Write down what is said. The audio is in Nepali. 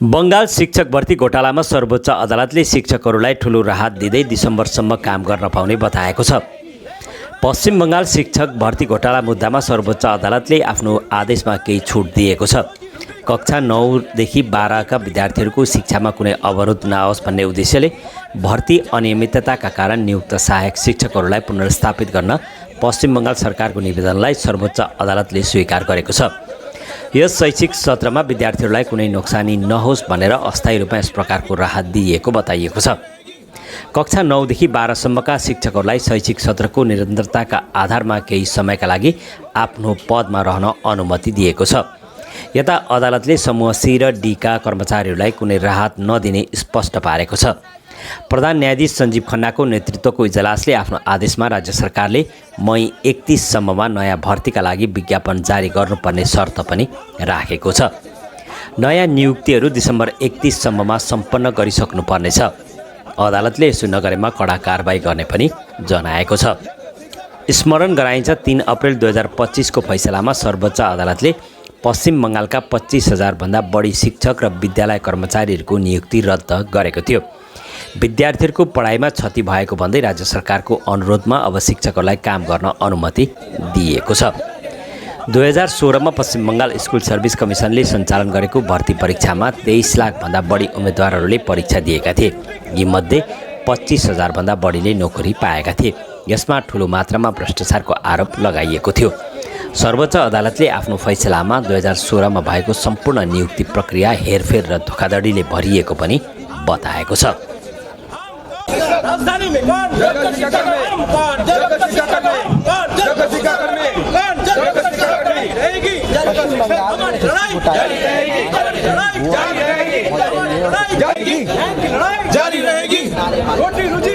बंगाल शिक्षक भर्ती घोटालामा सर्वोच्च अदालतले शिक्षकहरूलाई ठूलो राहत दिँदै दिसम्बरसम्म काम गर्न पाउने बताएको छ। पश्चिम बंगाल शिक्षक भर्ती घोटाला मुद्दामा सर्वोच्च अदालतले आफ्नो आदेशमा केही छुट दिएको छ। कक्षा 9 देखि 12 का विद्यार्थीहरूको शिक्षामा कुनै अवरोध नआओस् भन्ने उद्देश्यले भर्ती अनियमितताका कारण नियुक्त सहायक शिक्षकहरूलाई पुनर्स्थापित गर्न पश्चिम बंगाल सरकारको निवेदनलाई सर्वोच्च अदालतले स्वीकार गरेको छ। यस शैक्षिक सत्रमा विद्यार्थीहरूलाई कुनै नोक्सानी नहोस् भनेर अस्थायी रूपमा यस प्रकारको राहत दिइएको बताइएको छ। कक्षा 9 देखि 12 सम्मका शिक्षकहरूलाई शैक्षिक सत्रको निरन्तरताका आधारमा केही समयका लागि आफ्नो पदमा रहन अनुमति दिएको छ। यता अदालतले समूह C र D का कर्मचारीहरूलाई कुनै राहत नदिने स्पष्ट पारेको छ। प्रधान न्यायाधीश सञ्जीव खन्नाको नेतृत्वको इजलासले आफ्नो आदेशमा राज्य सरकारले मई 31 सम्ममा नयाँ भर्तीका लागि विज्ञापन जारी गर्नुपर्ने शर्त पनि राखेको छ। नयाँ नियुक्तिहरू दिसम्बर 31 सम्ममा सम्पन्न गरिसक्नुपर्नेछ। अदालतले यसो नगरेमा कडा कारबाही गर्ने पनि जनाएको छ। स्मरण गराइन्छ 3 अप्रिल 2025 को फैसलामा सर्वोच्च अदालतले पश्चिम बंगालका 25,000 भन्दा बढी शिक्षक र विद्यालय कर्मचारीहरूको नियुक्ति रद्द गरेको थियो। विद्यार्थीहरूको पढाइमा क्षति भएको भन्दै राज्य सरकारको अनुरोधमा अब शिक्षकहरूलाई काम गर्न अनुमति दिएको छ। 2016 मा पश्चिम बंगाल स्कुल सर्भिस कमिसनले सञ्चालन गरेको भर्ती परीक्षामा 23 लाख भन्दा बढी उम्मेदवारहरूले परीक्षा दिएका थिए। यीमध्ये 25,000 भन्दा बढीले नोकरी पाएका थिए। यसमा ठूलो मात्रामा भ्रष्टाचारको आरोप लगाइएको थियो। सर्वोच्च अदालतले आफ्नो फैसलामा 2016 मा भएको सम्पूर्ण नियुक्ति प्रक्रिया हेरफेर र धोखाधडीले भरिएको पनि बताएको छ। राजधानी में कौन जगत शिक्षाकर्मी कौन जगत शिक्षाकर्मी कौन जगत शिक्षाकर्मी कौन जगत शिक्षाकर्मी रहेगी हमारी लड़ाई जारी रहेगी जारी रहेगी जारी रहेगी जारी रहेगी रोटी रुचि